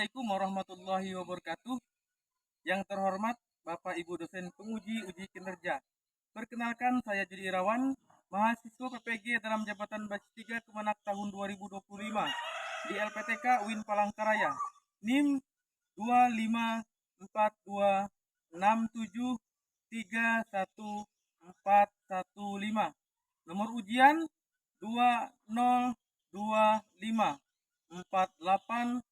Assalamualaikum warahmatullahi wabarakatuh. Yang terhormat Bapak Ibu dosen penguji uji kinerja. Perkenalkan, saya Judi Irawan, mahasiswa PPG dalam jabatan batch 3 Kemenak tahun 2025 di LPTK UIN Palangkaraya. NIM 25426731415. Nomor ujian 2025484155.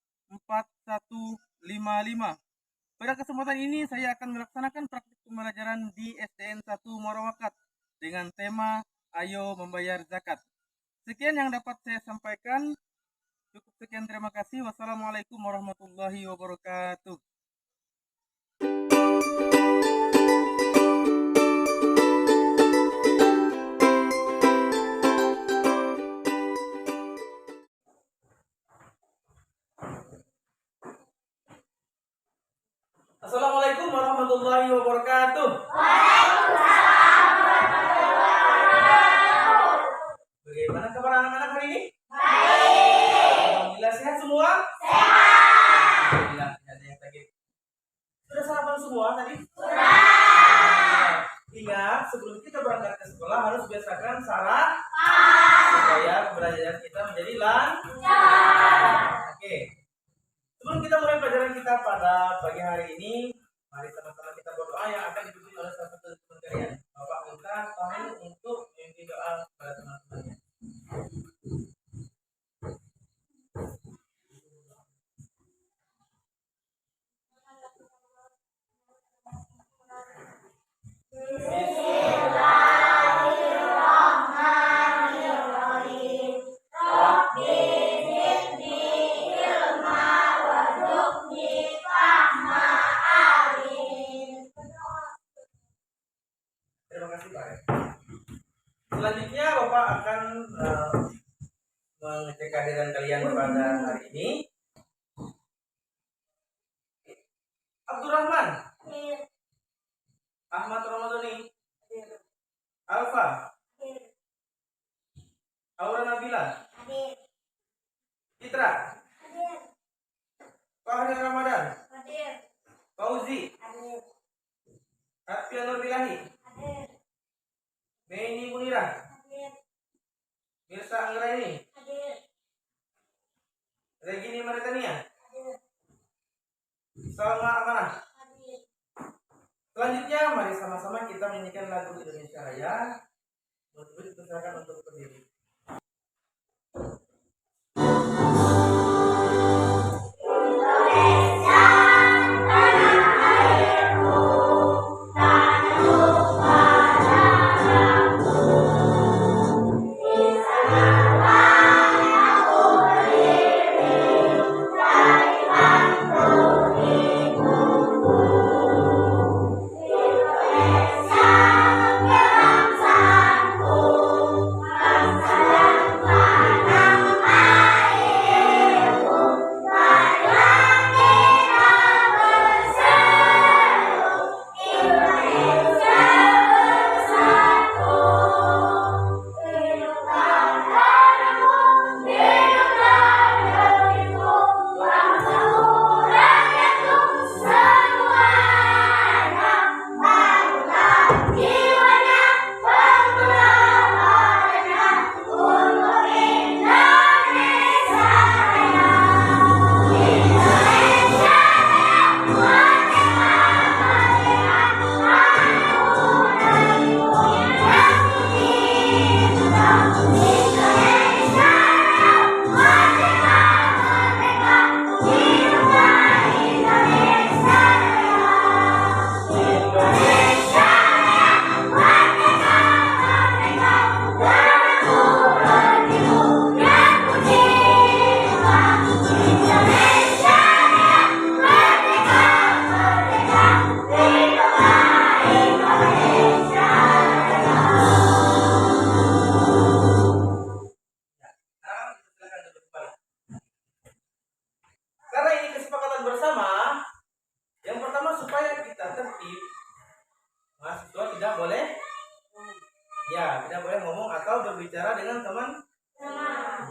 Pada kesempatan ini saya akan melaksanakan praktik pembelajaran di SDN 1 Muarawakat dengan tema Ayo Membayar Zakat. Sekian yang dapat saya sampaikan. Cukup sekian, terima kasih. Wassalamualaikum warahmatullahi wabarakatuh. Assalamualaikum warahmatullahi wabarakatuh. Bagaimana kabar anak-anak hari ini? Alhamdulillah sehat semua? Alhamdulillah, tidak ada yang sakit. Sudah sarapan semua tadi? Ingat, sebelum kita berangkat ke sekolah harus biasakan sarapan supaya pembelajaran kita menjadi lancar. Oke. Sebelum kita mulai pelajaran kita pada pagi hari ini, mari teman-teman kita berdoa yang akan dipimpin oleh salah satu teman kalian. Bapak minta kamu untuk memimpin doa kepada teman-temannya. Terima kasih Pak. Selanjutnya Bapak akan mengecek kehadiran kalian pada hari ini. Abdurrahman, Ahmad Ramadhani, Alfa, Aura Nabila, Citra, Fahri Ramadan, Fauzi, Atfia Nurbilahi, Meni Munira, Mirsa Anggraini, Regini Maritania, Salma Amanah. Selanjutnya mari sama-sama kita menyanyikan lagu Indonesia Raya. Untuk dipersilakan untuk berdiri. berbicara dengan teman.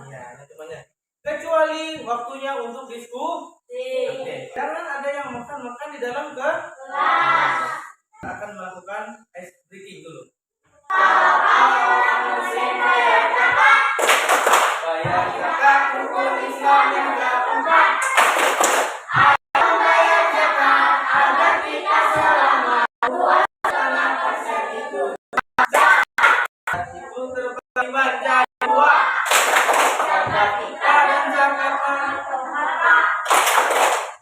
Iya, temannya. Kecuali waktunya untuk diskusi. Jangan ada yang makan di dalam kelas. Kita akan melakukan ice breaking dulu. Bayar zakat rukun Islam yang keempat. Bayar zakat agar kita selamat. 2,5% itu zakat itu terbagi menjadi 2. Zakat kita dan zakat manfaat.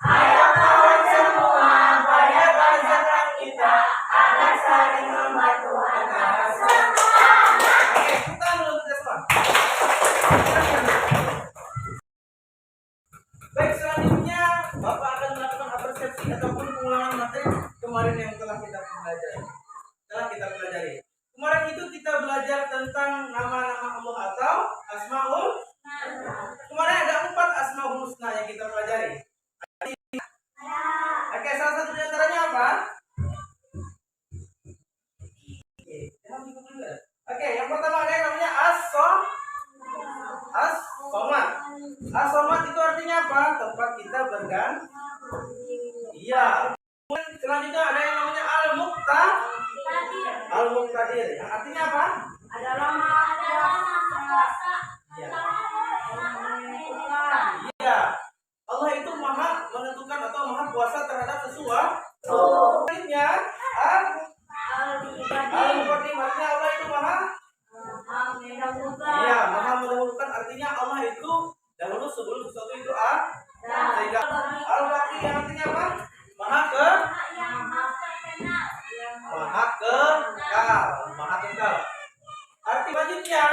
Ayo kawan semua bayar zakat kita agar saling membantu negara semua. Oke, kita belum selesai. Baik, selanjutnya Bapak akan melakukan apresiasi ataupun pengulangan materi kemarin yang telah kita pelajari. Kemarin itu kita belajar tentang nama-nama Allah atau Asmaul. Kemarin ada 4 Asmaul Husna yang kita pelajari. Oke, salah satu di antaranya apa? Oke, yang pertama ada yang namanya As-Somad. As-Somad itu artinya apa? Tempat kita bergantung. Iya. Selanjutnya ada yang namanya Al-Muqtadir. Yang artinya apa? Adalah Maha Kuasa. Iya. Allah itu Maha menentukan atau Maha Kuasa terhadap sesuatu. Selanjutnya Al-Muqaddim artinya Allah itu Maha. Iya, Maha mendahulukan artinya Allah itu dahulu sebelum sesuatu itu sehingga Al-Baqi yang artinya apa? Maha kekal. Arti selanjutnya,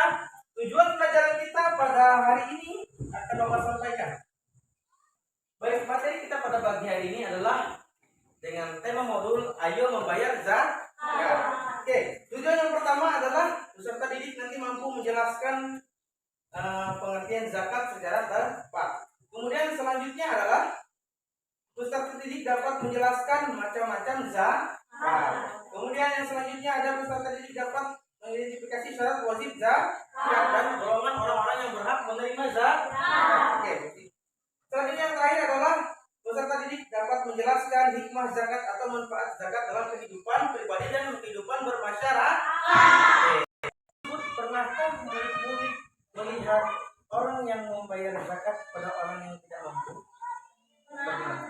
tujuan pelajaran kita pada hari ini akan Bapak sampaikan. Baik, materi kita pada pagi hari ini adalah dengan tema modul Ayo Membayar Zakat. Oke, tujuan yang pertama adalah peserta didik nanti mampu menjelaskan pengertian zakat secara tepat. Kemudian selanjutnya adalah peserta didik dapat menjelaskan macam-macam zakat. Kemudian yang selanjutnya ada peserta didik dapat mengidentifikasi syarat wajib zakat dan golongan orang-orang yang berhak menerima zakat. Oke. Selanjutnya yang terakhir adalah peserta didik dapat menjelaskan hikmah zakat atau manfaat zakat dalam kehidupan pribadi dan kehidupan bermasyarakat. Pernahkah murid-murid melihat orang yang membayar zakat pada orang yang tidak mampu? Pernah?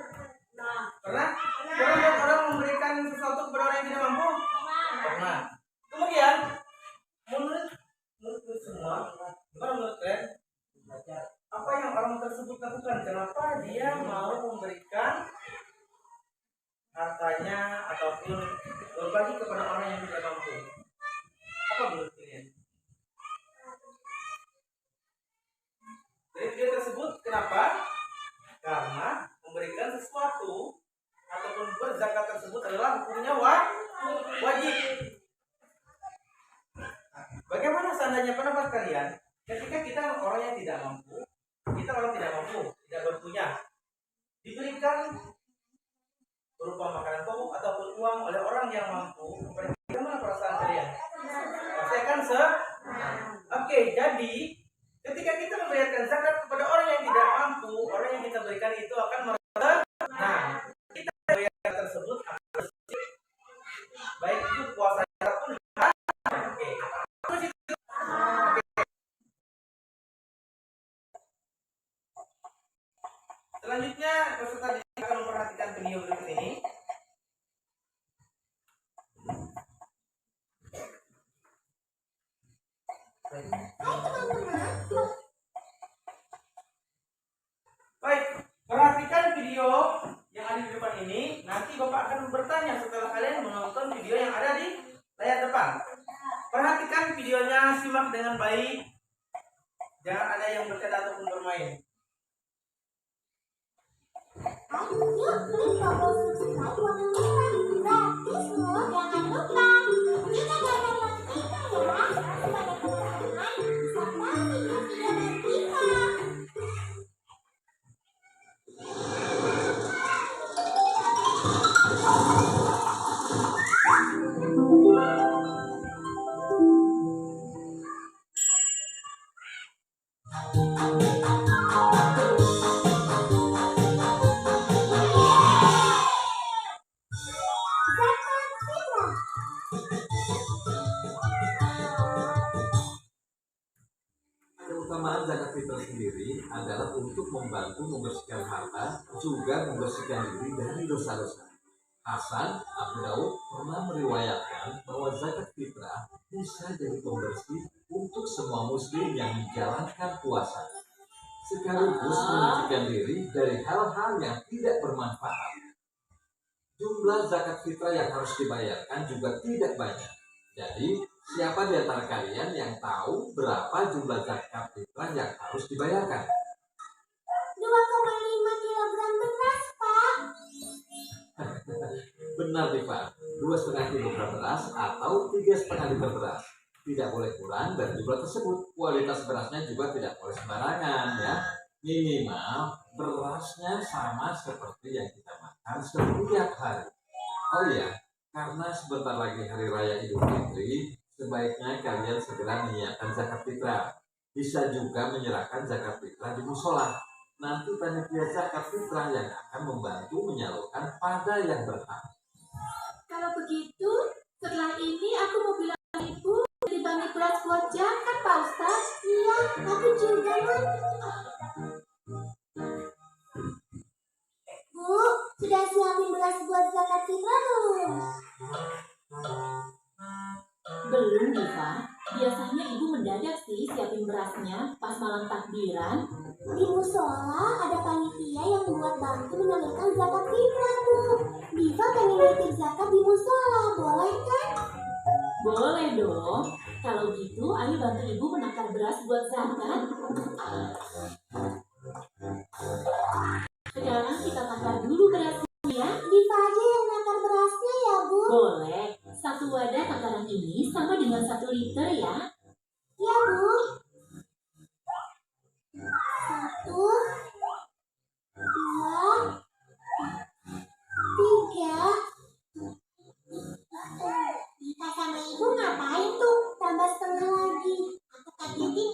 Pernah orang memberikan sesuatu kepada orang yang tidak mampu? Pernah. Kemudian menurut semua, bukan menurut kalian, apa yang orang tersebut lakukan? Kenapa dia mau memberikan hartanya ataupun berbagi kepada orang yang tidak mampu? Apa menurut kalian? Dari dia tersebut kenapa? Karena memberikan sesuatu ataupun berzakat tersebut adalah hukumnya wajib. Bagaimana seandainya pendapat kalian ketika kita orang yang tidak mampu, tidak berpunya, diberikan berupa makanan pokok ataupun uang oleh orang yang mampu, bagaimana perasaan kalian? Pasti akan Oke, jadi ketika kita memberikan zakat kepada orang yang tidak mampu, orang yang kita berikan itu akan merasa, kita bayar tersebut akan baik itu puasa ataupun selanjutnya peserta didik akan memperhatikan video berikut ini. Baik, perhatikan video yang ada di depan ini. Nanti Bapak akan bertanya setelah kalian menonton video yang ada di layar depan. Perhatikan videonya, simak dengan baik. Jangan ada yang bercanda ataupun bermain. Ayo yuk klik tombol subscribe gratis loh, jangan lupa kita dapat notifikasi ya supaya teman-teman bisa tahu video-video dari kita. membantu membersihkan harta, juga membersihkan diri dari dosa-dosa. Hasan Abu Daud pernah meriwayatkan bahwa zakat fitrah bisa jadi pembersih untuk semua muslim yang menjalankan puasa, sekaligus menyucikan diri dari hal-hal yang tidak bermanfaat. Jumlah zakat fitrah yang harus dibayarkan juga tidak banyak. Jadi, siapa di antara kalian yang tahu berapa jumlah zakat fitrah yang harus dibayarkan? 2,5 kilogram beras, Pak. Benar, Diva. 2,5 kilogram beras atau 3,5 liter beras. Tidak boleh kurang dari jumlah tersebut. Kualitas berasnya juga tidak boleh sembarangan, ya. Minimal berasnya sama seperti yang kita makan setiap hari. Oh iya, karena sebentar lagi hari raya Idul Fitri, sebaiknya kalian segera menyiapkan zakat fitrah. Bisa juga menyerahkan zakat fitrah di musola. Nanti panitia zakat fitrah yang akan membantu menyalurkan pada yang berhak. Kalau begitu, setelah ini aku mau bilang ibu beli banyak beras buat zakat, Pak Ustaz. Iya, aku juga, Bun. Bu, sudah siapin beras buat zakat fitrah belum? Belum, Diva. Biasanya ibu mendadak sih siapin berasnya pas malam takbiran. Di musola ada panitia yang buat bantu menyalurkan zakat fitrah, Bu. Diva pengen nitip zakat di musola, boleh kan? Boleh dong. Kalau gitu, ayo bantu ibu menakar beras buat zakat. Sekarang kita takar dulu berasnya ya. Diva aja yang nakar berasnya ya, Bu. Boleh. Satu wadah takaran ini sama dengan 1 liter ya. Ya, Bu. 1, 2, 3. Diva sama Ibu ngapain tuh? Tambah setengah lagi. Aku kagetin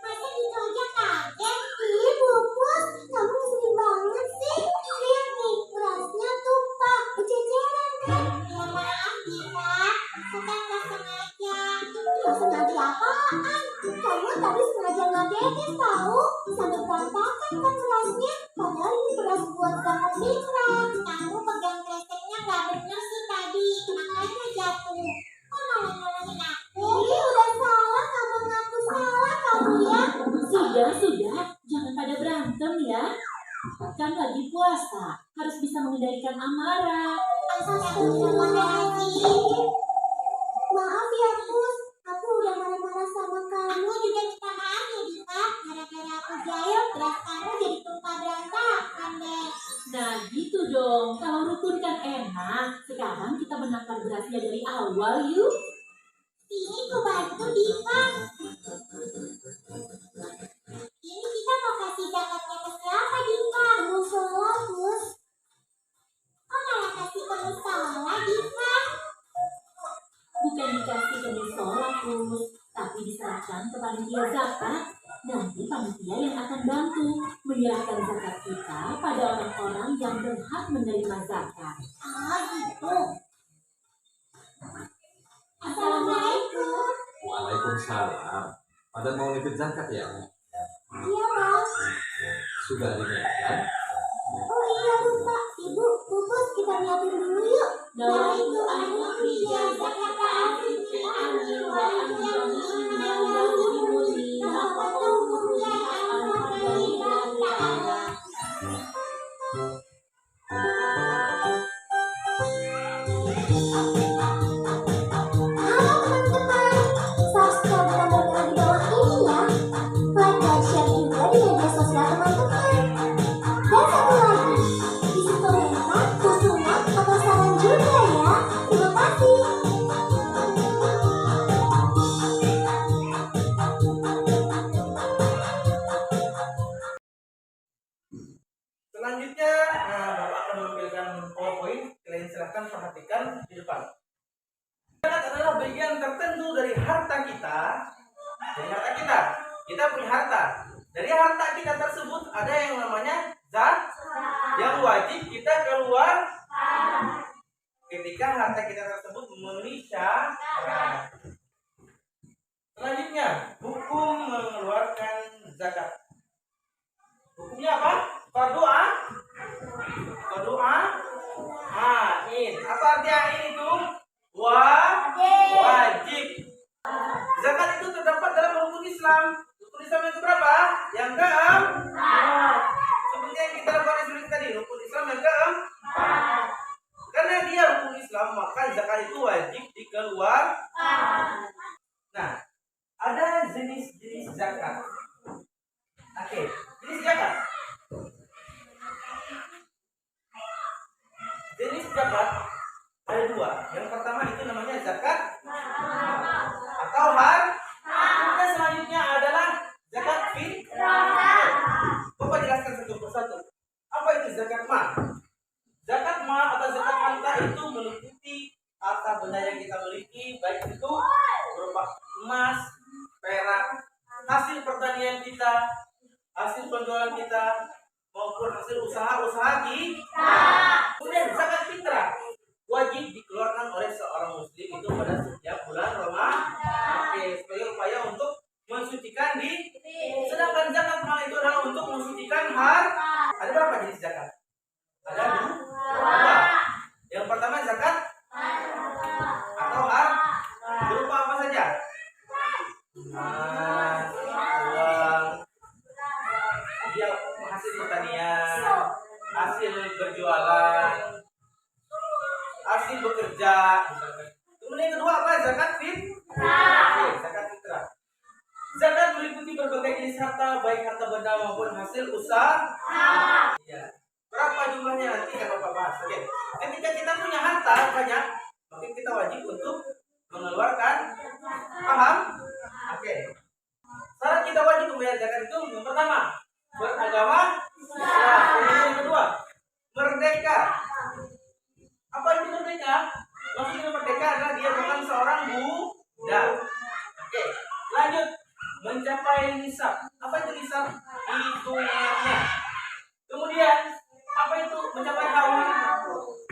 Masa gitu aja kaget? Ih, Pupus, kamu ngeselin banget sih. Lihat nih, berasnya tumpah, berceceran kan? Ya maaf, Diva. Aku kan gak sengaja. Gak sengaja apaan? Kamu tadi sengaja ngagetin tahu? Sampai berantakan kan berasnya. Padahal ini beras buat zakat fitrah. Kamu pegang kreseknya gak bener sih tadi. Makanya jatuh. Kok malah nolongin aku? Ih, udah salah. Kamu ngaku salah kamu ya. Sudah. Jangan pada berantem ya. Kan lagi puasa. Harus bisa mengendalikan amarah. Astagfirullahaladzim. Maaf ya, Pus. Aku udah marah-marah sama kamu. Aku juga minta maaf ya, Diva. Gara-gara aku jahil, beras kamu jadi tumpah berantakan deh. Nah gitu dong. Kalau rukun kan enak. Sekarang kita menakar berasnya dari awal yuk. Sini ku bantu, Diva. Ini kita mau kasih zakatnya ke siapa, Diva? Musola, Pus. Kok malah kasih ke musola, Diva? Bukan dikasih ke musola, Pus, tapi diserahkan ke panitia zakat. Nanti panitia yang akan bantu menyerahkan zakat kita pada orang-orang yang berhak menerima zakat. Ah, gitu. Assalamualaikum. Waalaikumsalam. Pada mau nitip zakat ya? Iya, Mas. Sudah diniatkan? Oh iya, lupa. Ibu, Pupus, kita nyiapin dulu yuk. Nawaitu an ukhrija zakata fi anni wa an jami'ina muslimuni nafaqatuhum ria'an fadlillahi ta'ala. Halo teman-teman, subscribe dan bergerak di bawah ini ya. Like dan share juga di media sosial teman-teman. Dan satu lagi, isi komentar, usulan, atau saran juga ya. Terima kasih. Selanjutnya, Bapak akan menampilkan PowerPoint. Kalian silahkan perhatikan di depan. Zakat adalah bagian tertentu dari harta kita. Kita punya harta. Dari harta kita tersebut ada yang namanya zakat, yang wajib kita keluar ketika harta kita tersebut memenuhi syarat. Selanjutnya, hukum mengeluarkan zakat. Hukumnya apa? Fardu ain. Apa arti ain itu? Wajib. Zakat itu terdapat dalam rukun Islam. Rukun Islam yang keberapa? Yang keempat. Seperti yang kita lakukan tadi, rukun Islam yang keempat. Karena dia rukun Islam, maka zakat itu wajib dikeluarkan. Nah, ada jenis-jenis zakat. Oke, jenis zakat. Jenis zakat ada dua. Yang pertama itu namanya zakat atau dan selanjutnya adalah zakat fitrah. Bapak jelaskan satu persatu. Apa itu zakat mal? Zakat mal atau zakat harta itu meliputi harta benda yang kita miliki, baik itu berupa emas, perak, hasil pertanian kita, hasil penjualan kita, maupun hasil usaha-usaha kita. Kemudian zakat fitrah wajib dikeluarkan oleh seorang muslim itu pada setiap bulan Ramadan. Oke, sebagai upaya untuk mensucikan diri. Sedangkan zakat mal itu adalah untuk mensucikan harta. Ada berapa jenis zakat? Ada dua. Yang pertama zakat atau berupa apa saja? Emas, uang, dia hasil pertanian, hasil berjualan, hasil bekerja. Kemudian yang kedua apa? Zakat fitrah. Zakat fitrah. Zakat meliputi berbagai jenis harta, baik harta benda maupun hasil usaha. Ya. Berapa jumlahnya nanti akan Bapak bahas. Oke. Ketika kita punya harta banyak, maka kita wajib untuk mengeluarkan. Paham? Oke. Syarat kita wajib membayar zakat itu yang pertama, beragama Islam. Yang kedua, merdeka. Apa itu merdeka? Maksudnya merdeka adalah dia bukan seorang budak. Oke. Lanjut, mencapai nisab. Apa itu nisab? Hitungannya. Kemudian apa itu mencapai haul?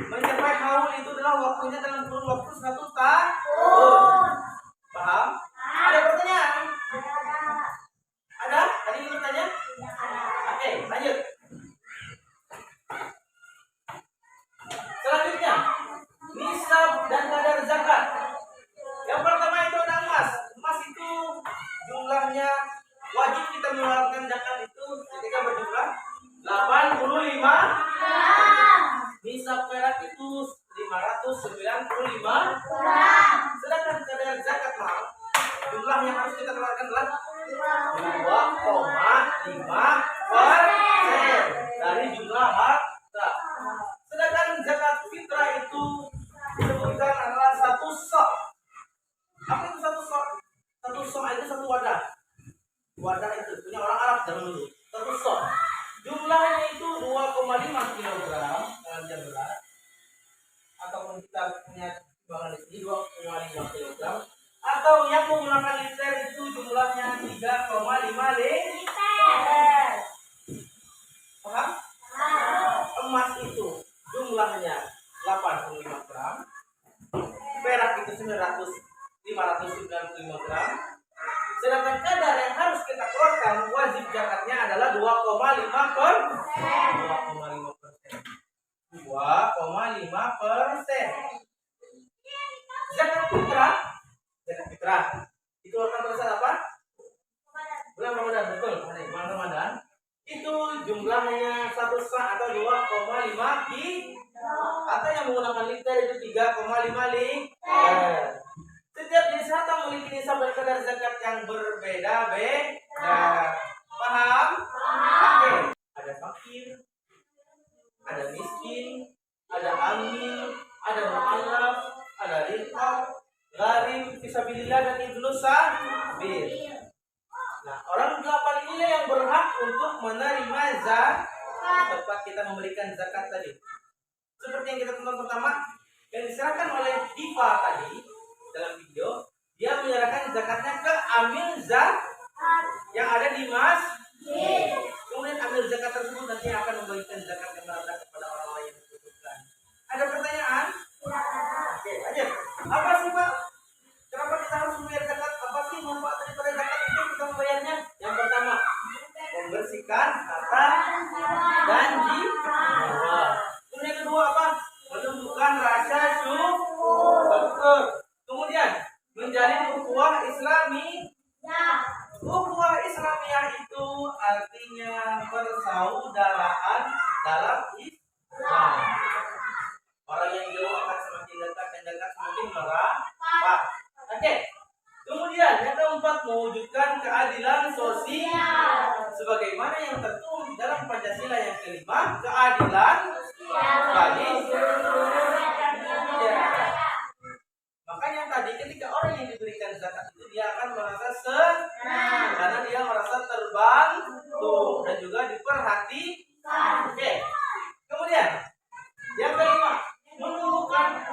Mencapai haul itu adalah waktunya dalam kurun waktu 1 tahun. Paham? Ada pertanyaan? Ada? Ada yang bertanya? Oke, lanjut. Selanjutnya, nisab dan kadar zakat. Yang pertama itu ada emas. Emas itu jumlahnya wajib kita mengeluarkan zakat itu ketika berjumlah 85. Nisab perak itu 595. Sedangkan kadar zakat mal jumlah yang harus kita keluarkan adalah 2,5% dari jumlah harta. Sedangkan zakat fitrah itu disebutkan adalah 1 sok. Apa itu 1 sok? 1 sok itu 1 wadah. Wadah itu punya orang Arab zaman dulu. 1 sok. Jumlahnya itu 2,5 kg dalam jam berat. Ataupun kita punya timbangan di sini 2,5 kg. Atau yang menggunakan liter itu jumlahnya 3,5 liter. Paham? Emas itu jumlahnya 85 gram. Perak itu 595 gram. Sedangkan kadar yang harus kita keluarkan wajib zakatnya adalah 2,5%. 2,5%. Zakat fitrah dikeluarkan pada saat apa? Bulan Ramadan, betul. Bulan Ramadan itu jumlahnya 1 sa atau 2,5 atau yang menggunakan liter itu 3,5 liter. Setiap jenis harta memiliki nisab dan kadar zakat yang berbeda-beda. Paham? Oke. Ada fakir, ada miskin, ada amil, ada mu'allaf, ada riqab, gharib, fisabilillah dan ibnu sabil. Nah, orang 8 ini yang berhak untuk menerima zakat tempat kita memberikan zakat tadi. Seperti yang kita tonton pertama, yang diserahkan oleh Diva tadi dalam video, dia menyerahkan zakatnya ke amil zakat yang ada di masjid. Kemudian amil zakat tersebut nanti akan membagikan zakat kepada orang lain yang membutuhkan. Ada pertanyaan? Oke, lanjut. Apa biasanya? Yang pertama, membersihkan harta dan jiwa. Kemudian yang kedua apa? Menumbuhkan rasa syukur. Kemudian menjalin ukhuwah Islami. Ukhuwah Islamiyah itu artinya persaudaraan dalam Islam. Orang yang jauh akan semakin dekat, yang dekat semakin merapat. Oke. Kemudian yang keempat, mewujudkan keadilan sosial sebagaimana yang tertuang di dalam Pancasila yang kelima, keadilan bagi seluruh rakyat. Makanya tadi ketika orang yang diberikan zakat itu dia akan merasa senang karena dia merasa terbantu dan juga diperhatikan. Oke. Kemudian yang kelima, menumbuhkan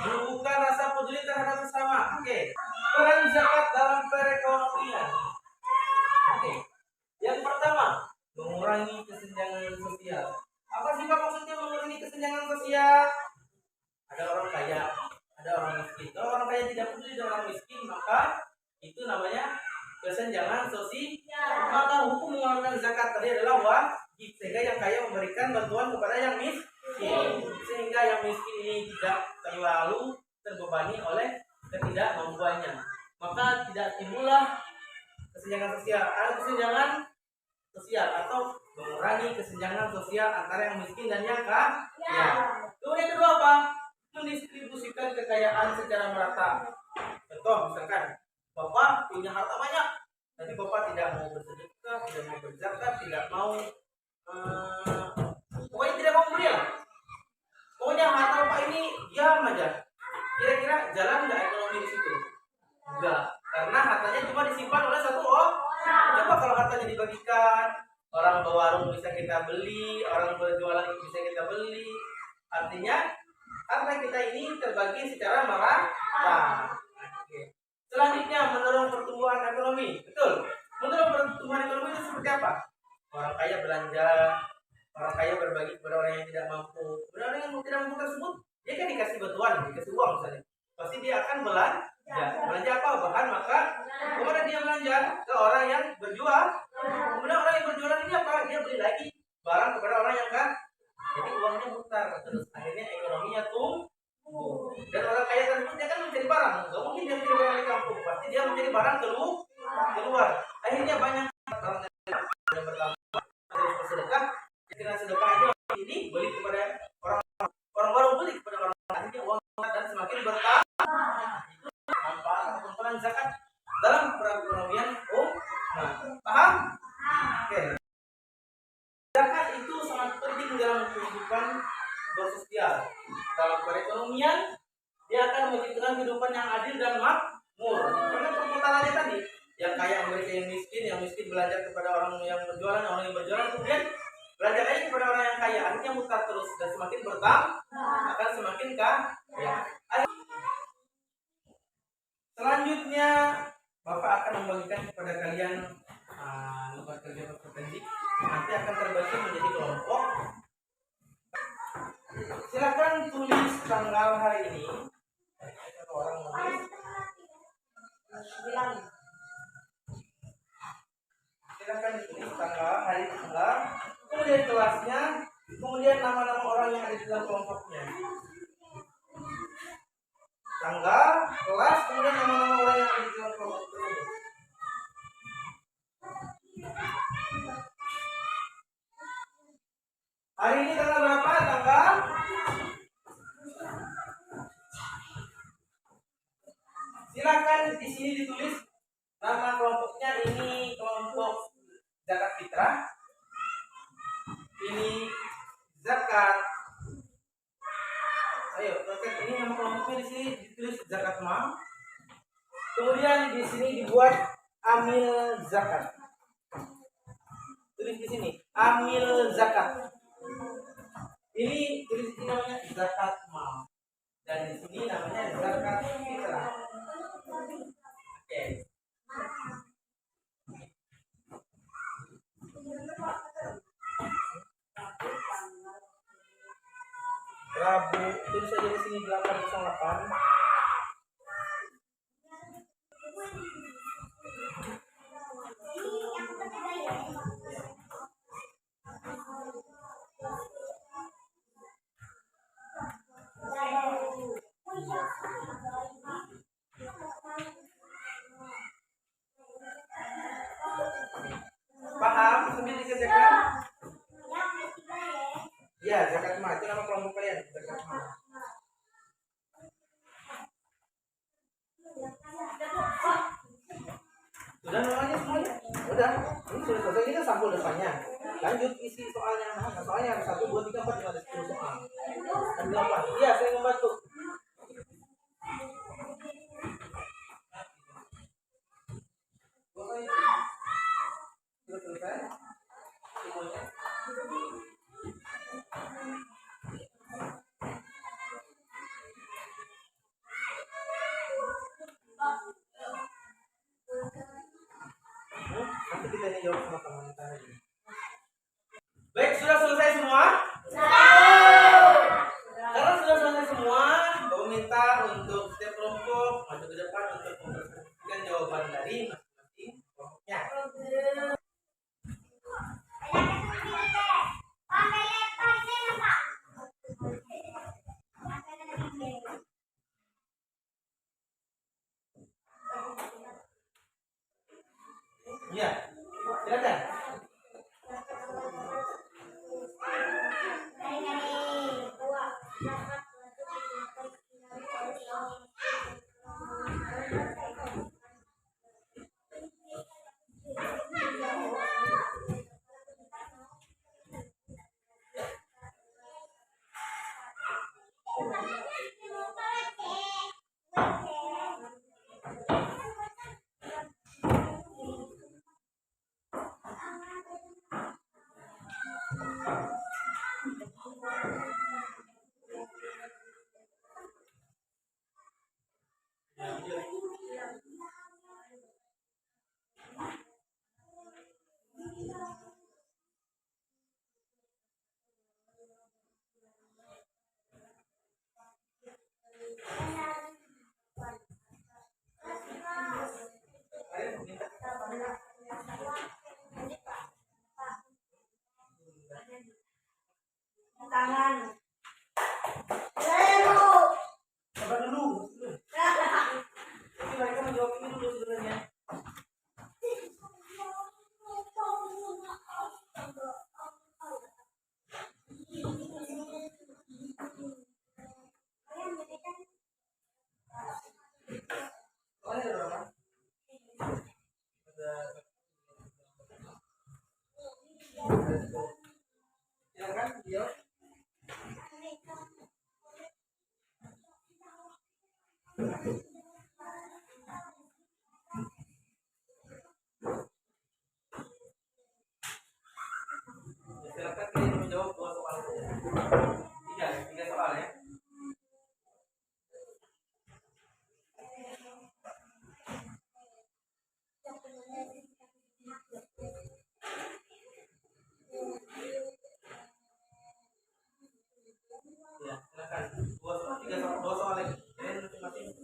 menumbuhkan rasa peduli terhadap sesama. Oke. Peran zakat dalam perekonomian. Oke. Yang pertama, mengurangi kesenjangan sosial. Apa sih Pak maksudnya mengurangi kesenjangan sosial? Ada orang kaya, ada orang miskin. Kalau orang kaya tidak peduli dengan orang miskin, maka itu namanya kesenjangan sosial. Maka hukum mengeluarkan zakat tadi adalah wajib, sehingga yang kaya memberikan bantuan kepada yang miskin, sehingga yang miskin ini tidak terlalu terbebani oleh ketidakmampuannya. Maka tidak timbullah kesenjangan sosial. Ada kesenjangan sosial atau mengurangi kesenjangan sosial antara yang miskin dan yang kaya. Kemudian kedua apa? Mendistribusikan kekayaan secara merata. Contoh misalkan Bapak punya harta banyak, tapi Bapak tidak mau bersedekah, tidak mau berzakat, tidak mau pokoknya tidak mau beri. Pokoknya harta Bapak ini diam aja. Kira-kira jalan nggak ekonomi di situ? Enggak, karena hartanya cuma disimpan oleh satu orang. Coba kalau hartanya dibagikan, orang berwarung bisa kita beli, orang berjualan bisa kita beli. Artinya harta kita ini terbagi secara merata. Oke. Selanjutnya mendorong pertumbuhan ekonomi. Betul. Mendorong pertumbuhan ekonomi itu seperti apa? Orang kaya belanja, orang kaya berbagi kepada orang yang tidak mampu. Kepada orang yang tidak mampu tersebut, dia kan dikasih bantuan, dikasih uang misalnya. Pasti dia akan belanja. Belanja apa? Bahan makan. Kemudian dia belanja ke orang yang berjual. Kemudian orang yang berjualan ini apa? Dia beli lagi barang kepada orang yang kan. Jadi uangnya mutar. Terus akhirnya ekonominya tumbuh. Dan orang kaya tersebut dia kan mencari barang. Gak mungkin dia mencari barang di kampung. Pasti dia mencari barang keluar. Akhirnya banyak orang yang bertambah. Terus bersedekah. Dengan sedekah itu ini beli kepada orang baru beli kepada orang. Akhirnya uang dan semakin bertambah. Itu manfaat ataupun peran zakat dalam perekonomian paham? Oke. Zakat itu sangat penting dalam kehidupan bersosial. Dalam perekonomian, dia akan menciptakan kehidupan yang adil dan makmur. Karena perputarannya tadi, yang kaya memberikan yang miskin belajar kepada orang yang berjualan, orang yang berjualan kemudian belajar lagi kepada orang yang kaya. Akhirnya mutar terus dan semakin bertambah akan semakin kaya. Selanjutnya, Bapak akan membagikan kepada kalian lembar kerja kompetensi. Nanti akan terbagi menjadi kelompok. Silakan tulis tanggal hari ini. Orang nulis. Silakan tulis tanggal, hari tanggal, kemudian kelasnya, kemudian nama-nama orang yang ada di dalam kelompoknya. Tanggal, kelas, kemudian nama-nama orang yang ada di dalam kelompok tersebut. Hari ini tanggal berapa? Tanggal silakan di sini ditulis nama kelompoknya. Ini kelompok zakat fitrah. Ini zakat. Ayo, ini nama kelompoknya di sini ditulis zakat mal. Kemudian di sini dibuat amil zakat. Tulis di sini amil zakat. Ini tulis di sini namanya zakat mal. Dan di sini namanya zakat fitrah. Oke. Rabu tulis saja di sini 808. Udah namanya semuanya. Udah. Ini sudah selesai. Ini kan sampul depannya. Lanjut isi soalnya. Nah, soalnya ada 1, 2, 3, 4, 5, ada 10 soal. Ada 8. Iya, saya membantu. Sudah selesai. Semuanya. Nanti kita ini jawab sama teman-teman aja. Baik, sudah selesai semua? Karena sudah selesai semua, Bapak minta untuk setiap kelompok maju ke depan untuk memperhatikan jawaban dari masing-masing kelompoknya. Iya, silakan. Tangan. Sabar dulu. Jadi mereka menjawab ini dulu sebenarnya. Soalnya ada berapa? Silakan jawab. Silakan kalian menjawab 2 soal saja. 3 soal ya. Ya, silakan. 2 soal, 3 soal, 2 soal lagi. Kalian masing-masing.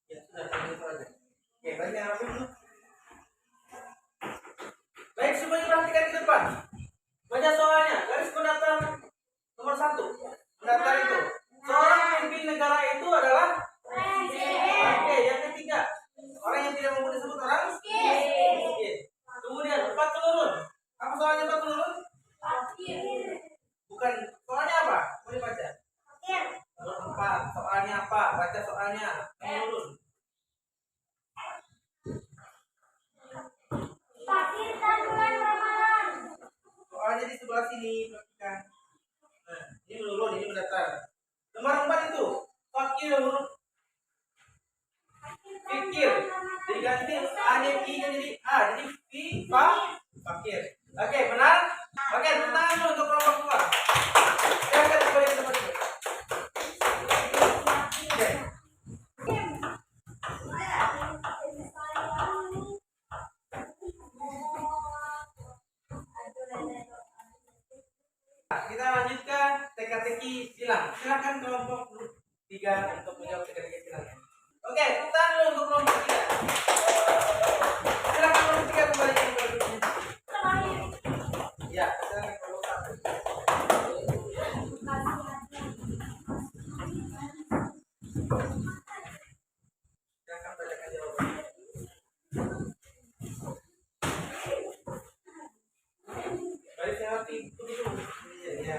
Ya, sudah, itu aja. Oke, baiknya rapi dulu. Baik, semuanya perhatikan di depan. Baca soalnya, garis pendatar nomor 1. Pendatar itu. Seorang pemimpin negara itu adalah Oke, yang ketiga. Orang yang tidak mau disebut orang miskin. Kemudian 4 penurun. Apa soalnya 4 penurun? Bukan. Soalnya apa? Mau dibaca. Nomor 4. Soalnya apa? Baca soalnya. Penurun. Soalnya di sebelah sini, perhatikan. Nah, ini menurun, ini mendatar. Nomor 4 itu fakir huruf fikir. Diganti A-nya I-nya jadi A, jadi fakir. Oke, benar? Oke, tepuk tangan dulu untuk kelompok kedua. Silakan kembali ke tempat dulu. Oke. Kita lanjutkan teka-teki silang. Silakan kelompok 3 untuk menjawab teka-teki silang. Oke, kita dulu untuk kelompok 3. Silakan kelompok 3 kembali ke kelompoknya. Ya, silakan kelompok 1. Silakan bacakan jawabannya. Baik, saya ngerti. Tunggu dulu. Ya.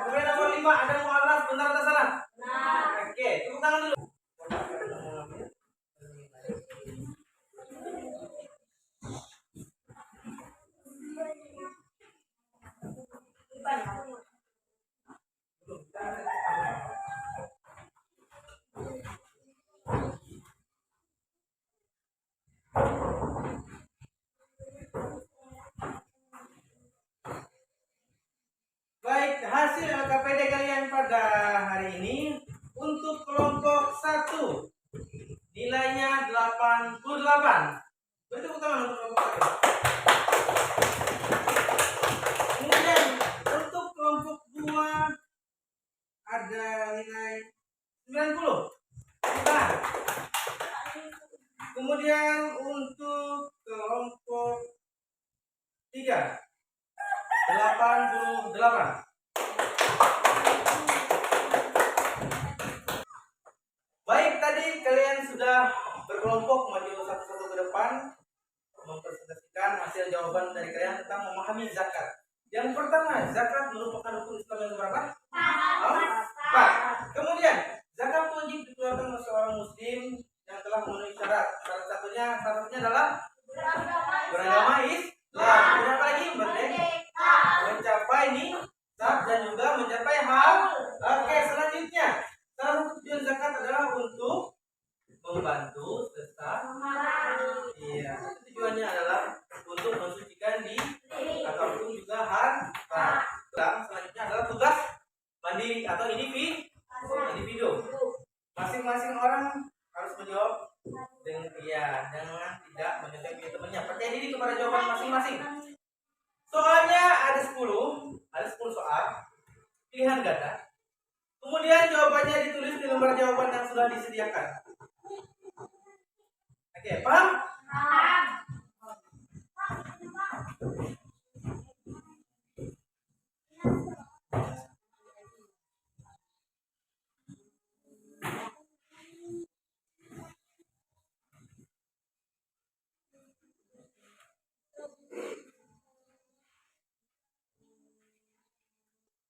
Kemudian nomor 5 ada mu'alaf, benar atau salah? Oke, tepuk tangan dulu. Baik, hasil LKPD kalian pada hari ini untuk kelompok 1 nilainya 88. Beri tepuk tangan untuk kelompok 1. Kemudian untuk kelompok 2 ada nilai 90. Nah, kemudian untuk kelompok 3 88. Baik, tadi kalian sudah berkelompok maju satu-satu ke depan mempresentasikan hasil jawaban dari kalian tentang memahami zakat. Yang pertama, zakat merupakan rukun Islam yang berapa? 4. Kemudian, zakat wajib dikeluarkan oleh seorang muslim yang telah memenuhi syarat. Syaratnya adalah beragama Islam. Kemudian apa lagi? Merdeka, mencapai nisab dan juga mencapai haul. Oke, selanjutnya salah satu tujuan zakat adalah untuk membantu sesama. Iya, tujuannya adalah untuk mensucikan diri ataupun juga harta. Dan selanjutnya adalah tugas mandiri atau individu. Masing-masing orang harus menjawab dengan iya, jangan tidak menyebutkan temannya. Percaya diri kepada jawaban masing-masing. Soalnya ada 10 soal pilihan ganda. Kemudian jawabannya ditulis di lembar jawaban yang sudah disediakan. Oke, paham?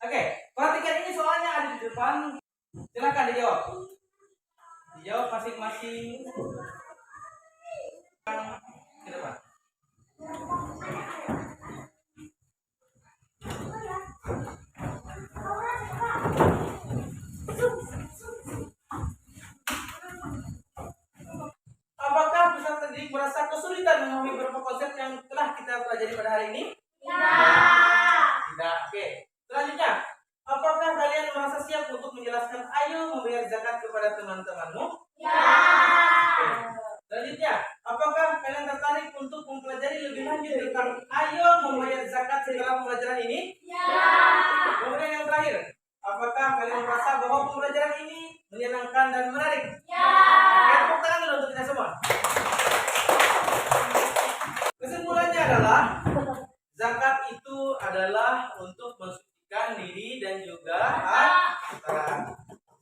Oke, perhatikan ini soalnya ada di depan. Silakan dijawab. Dijawab masing-masing ke depan. Apakah peserta didik merasa kesulitan memahami beberapa konsep yang telah kita pelajari pada hari ini? Tidak. Oke. Selanjutnya, apakah kalian merasa siap untuk menjelaskan ayo membayar zakat kepada teman-temanmu? Oke. Selanjutnya, apakah kalian tertarik untuk mempelajari lebih lanjut tentang ayo membayar zakat setelah pembelajaran ini? Kemudian yang terakhir, apakah kalian merasa bahwa pembelajaran ini menyenangkan dan menarik? Tepuk tangan dulu untuk kita semua. Kesimpulannya adalah zakat itu adalah untuk mensucikan diri dan juga harta.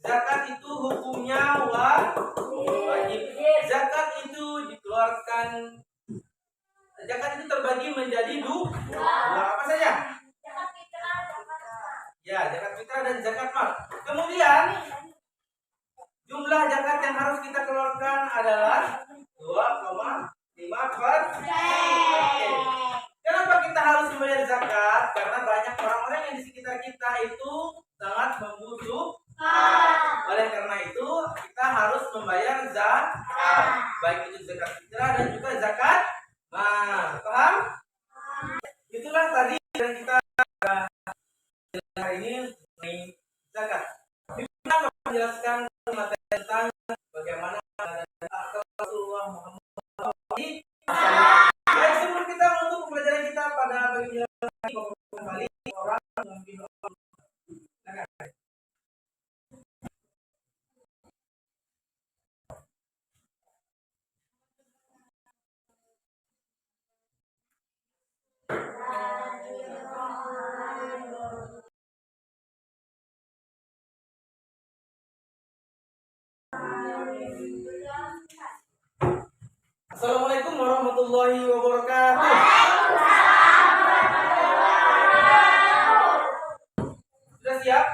Zakat itu hukumnya wajib. Zakat itu dikeluarkan. Zakat itu terbagi menjadi dua. Apa saja? Ya, zakat fitrah dan zakat mal. Kemudian jumlah zakat yang harus kita keluarkan adalah 2,5%. Oke. Kenapa kita harus membayar zakat? Karena banyak orang-orang yang di sekitar kita itu sangat membutuhkan. Oleh karena itu, kita harus membayar zakat. Baik itu zakat fitrah dan juga zakat mal. Paham? Itulah tadi yang kita hari ini mengenai zakat. menjelaskan materi tentang bagaimana Rasulullah Muhammad SAW. Baik, sebelum kita menutup pembelajaran kita pada pagi ini kembali orang memimpin orang. Assalamualaikum warahmatullahi wabarakatuh. Sudah siap?